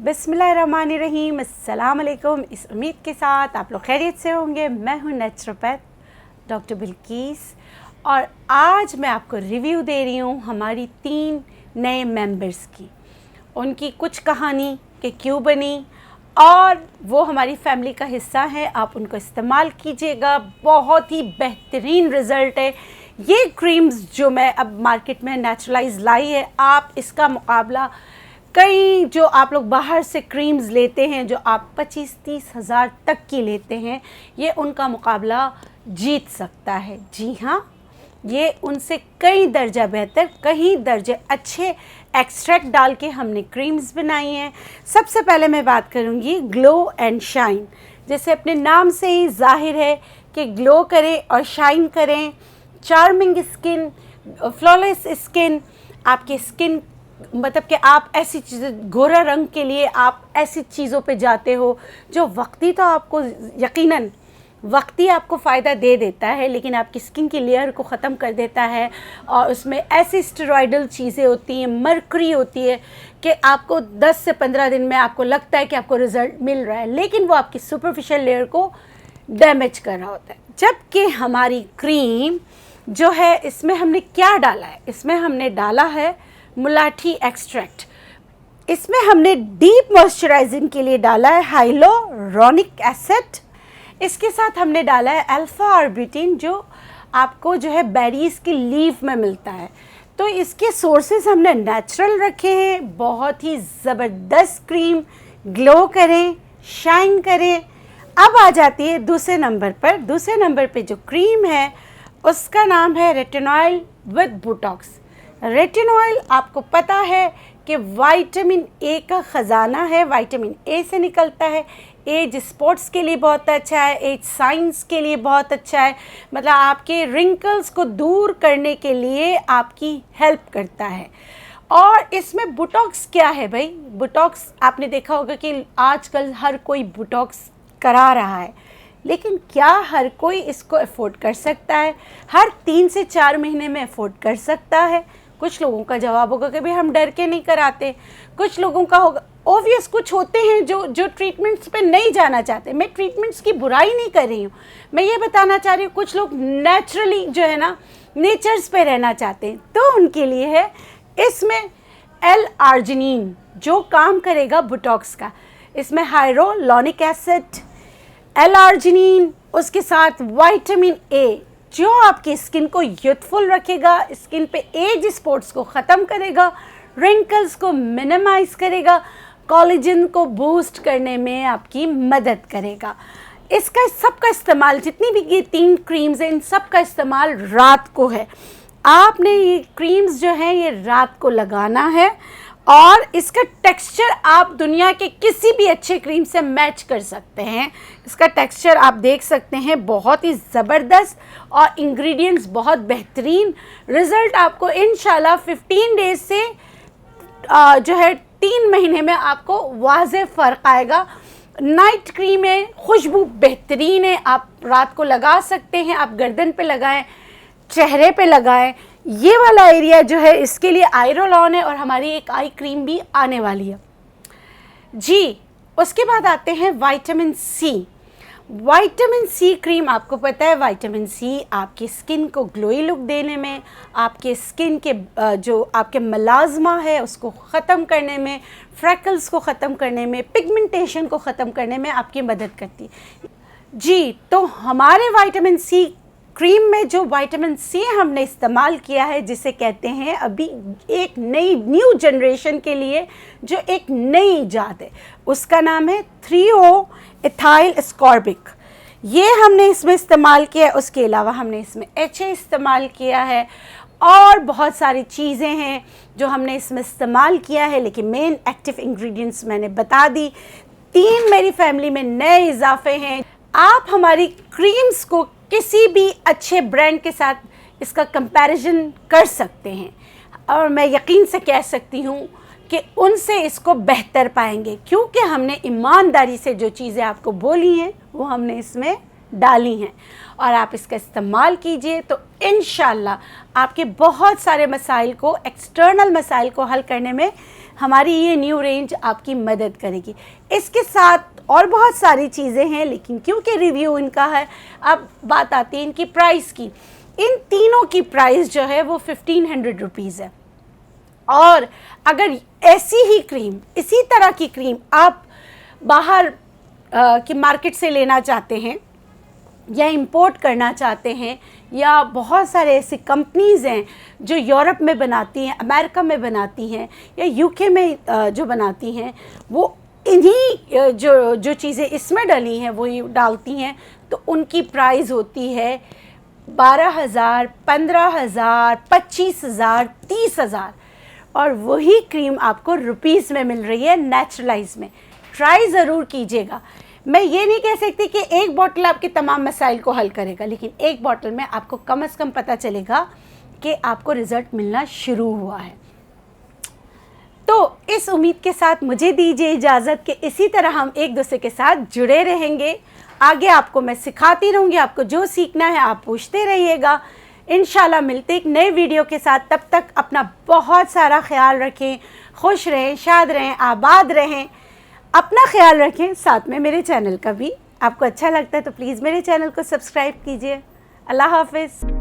बिस्मिल्लाहिर्रहमानिर्रहीम, अस्सलाम वालेकुम। इस उम्मीद के साथ आप लोग खैरियत से होंगे। मैं हूँ नेचुरोपैथ डॉक्टर बिल्किस और आज मैं आपको रिव्यू दे रही हूँ हमारी 3 नए मेंबर्स की, उनकी कुछ कहानी कि क्यों बनी और वो हमारी फैमिली का हिस्सा है। आप उनको इस्तेमाल कीजिएगा, बहुत ही बेहतरीन रिज़ल्ट है। ये क्रीम्स जो मैं अब मार्केट में नेचुरलाइज लाई है, आप इसका मुकाबला कई जो आप लोग बाहर से क्रीम्स लेते हैं जो आप 25-30 हज़ार तक की लेते हैं, ये उनका मुकाबला जीत सकता है। जी हाँ, ये उनसे कई दर्जा बेहतर, कई दर्जे अच्छे एक्सट्रैक्ट डाल के हमने क्रीम्स बनाई हैं। सबसे पहले मैं बात करूँगी ग्लो एंड शाइन। जैसे अपने नाम से ही जाहिर है कि ग्लो करें और शाइन करें, चार्मिंग स्किन, फ्लॉलेस स्किन। आपकी स्किन मतलब कि आप ऐसी चीज़ें, गोरा रंग के लिए आप ऐसी चीज़ों पे जाते हो जो वक्ती तो आपको यकीनन वक्ती आपको फ़ायदा दे देता है, लेकिन आपकी स्किन की लेयर को ख़त्म कर देता है। और उसमें ऐसी स्टेरॉइडल चीज़ें होती हैं, मरकरी होती है कि आपको 10 से 15 दिन में आपको लगता है कि आपको रिज़ल्ट मिल रहा है, लेकिन वो आपकी सुपरफिशियल लेयर को डैमेज कर रहा होता है। जबकि हमारी क्रीम जो है, इसमें हमने क्या डाला है? इसमें हमने डाला है मुलाठी एक्सट्रैक्ट। इसमें हमने डीप मॉइस्चराइजिंग के लिए डाला है हाइलोरोनिक एसिड। इसके साथ हमने डाला है अल्फा आर्बिटिन, जो आपको जो है बेरीज की लीफ में मिलता है। तो इसके सोर्सेज हमने नेचुरल रखे हैं। बहुत ही ज़बरदस्त क्रीम, ग्लो करें, शाइन करें। अब आ जाती है दूसरे नंबर पर। दूसरे नंबर पे जो क्रीम है उसका नाम है रेटिनॉयल विद बोटॉक्स। रेटिनॉयल आपको पता है कि विटामिन ए का ख़जाना है, विटामिन ए से निकलता है। एज स्पॉट्स के लिए बहुत अच्छा है, एज साइंस के लिए बहुत अच्छा है, मतलब आपके रिंकल्स को दूर करने के लिए आपकी हेल्प करता है। और इसमें बोटॉक्स क्या है भाई? बोटॉक्स आपने देखा होगा कि आजकल हर कोई बोटॉक्स करा रहा है, लेकिन क्या हर कोई इसको अफोर्ड कर सकता है? हर 3 से 4 महीने में अफोर्ड कर सकता है? कुछ लोगों का जवाब होगा कि भाई हम डर के नहीं कराते। कुछ लोगों का होगा ऑब्वियस, कुछ होते हैं जो ट्रीटमेंट्स पे नहीं जाना चाहते। मैं ट्रीटमेंट्स की बुराई नहीं कर रही हूँ, मैं ये बताना चाह रही हूँ कुछ लोग नेचुरली जो है ना नेचर्स पे रहना चाहते हैं, तो उनके लिए है इसमें एल-आर्जिनिन जो काम करेगा बोटॉक्स का। इसमें हाइलोरोनिक एसिड, एल-आर्जिनिन, उसके साथ विटामिन ए जो आपकी स्किन को यूथफुल रखेगा, स्किन पे एज स्पॉट्स को ख़त्म करेगा, रिंकल्स को मिनिमाइज़ करेगा, कोलेजन को बूस्ट करने में आपकी मदद करेगा। इसका सबका इस्तेमाल, जितनी भी ये 3 क्रीम्स हैं, इन सब का इस्तेमाल रात को है। आपने ये क्रीम्स जो हैं ये रात को लगाना है और इसका टेक्सचर आप दुनिया के किसी भी अच्छे क्रीम से मैच कर सकते हैं। इसका टेक्सचर आप देख सकते हैं, बहुत ही ज़बरदस्त और इंग्रेडिएंट्स बहुत बेहतरीन। रिज़ल्ट आपको इंशाल्लाह 15 डेज से जो है 3 महीने में आपको वाज़ेह फ़र्क आएगा। नाइट क्रीम है, खुशबू बेहतरीन है, आप रात को लगा सकते हैं। आप गर्दन पे लगाएं, चेहरे पे लगाएं। ये वाला एरिया जो है इसके लिए आयरोलॉन है और हमारी एक आई क्रीम भी आने वाली है जी। उसके बाद आते हैं vitamin C. Vitamin C cream, आपको पता है विटामिन सी आपकी स्किन को ग्लोई लुक देने में, आपके स्किन के जो आपके मलाज़मा है उसको ख़त्म करने में, फ्रैकल्स को ख़त्म करने में, पिगमेंटेशन को ख़त्म करने में आपकी मदद करती है जी। तो हमारे विटामिन सी क्रीम में जो विटामिन सी हमने इस्तेमाल किया है, जिसे कहते हैं अभी एक नई न्यू जनरेशन के लिए जो एक नई ईजाद है, उसका नाम है 3O एथाइल एस्कॉर्बिक। ये हमने इसमें इस्तेमाल किया है। उसके अलावा हमने इसमें HA इस्तेमाल किया है और बहुत सारी चीज़ें हैं जो हमने इसमें इस्तेमाल किया है, लेकिन मेन एक्टिव इंग्रेडिएंट्स मैंने बता दी। 3 मेरी फैमिली में नए इजाफे हैं। आप हमारी क्रीम्स को किसी भी अच्छे ब्रांड के साथ इसका कंपैरिजन कर सकते हैं और मैं यकीन से कह सकती हूँ कि उनसे इसको बेहतर पाएंगे, क्योंकि हमने ईमानदारी से जो चीज़ें आपको बोली हैं वो हमने इसमें डाली हैं। और आप इसका इस्तेमाल कीजिए तो इंशाल्लाह आपके बहुत सारे मसाइल को, एक्सटर्नल मसाइल को हल करने में हमारी ये न्यू रेंज आपकी मदद करेगी। इसके साथ और बहुत सारी चीज़ें हैं, लेकिन क्योंकि रिव्यू इनका है, अब बात आती है इनकी प्राइस की। इन तीनों की प्राइस जो है वो 1500 रुपीज़ है। और अगर ऐसी ही क्रीम, इसी तरह की क्रीम आप बाहर की मार्केट से लेना चाहते हैं या इंपोर्ट करना चाहते हैं, या बहुत सारे ऐसी कंपनीज़ हैं जो यूरोप में बनाती हैं, अमेरिका में बनाती हैं, या यूके में जो बनाती हैं, वो इन्हीं जो चीज़ें इसमें डली हैं वही डालती हैं, तो उनकी प्राइस होती है 12,000, 15,000, 25,000, 30,000। और वही क्रीम आपको रुपीस में मिल रही है नेचुरलाइज में। ट्राई ज़रूर कीजिएगा। मैं ये नहीं कह सकती कि एक बॉटल आपके तमाम मसाइल को हल करेगा, लेकिन एक बॉटल में आपको कम से कम पता चलेगा कि आपको रिज़ल्ट मिलना शुरू हुआ है। तो इस उम्मीद के साथ मुझे दीजिए इजाज़त कि इसी तरह हम एक दूसरे के साथ जुड़े रहेंगे। आगे आपको मैं सिखाती रहूँगी, आपको जो सीखना है आप पूछते रहिएगा। इंशाल्लाह मिलते एक नए वीडियो के साथ। तब तक अपना बहुत सारा ख्याल रखें, खुश रहें, शाद रहें, आबाद रहें, अपना ख्याल रखें, साथ में मेरे चैनल का भी। आपको अच्छा लगता है तो प्लीज़ मेरे चैनल को सब्सक्राइब कीजिए। अल्लाह हाफ़िज़।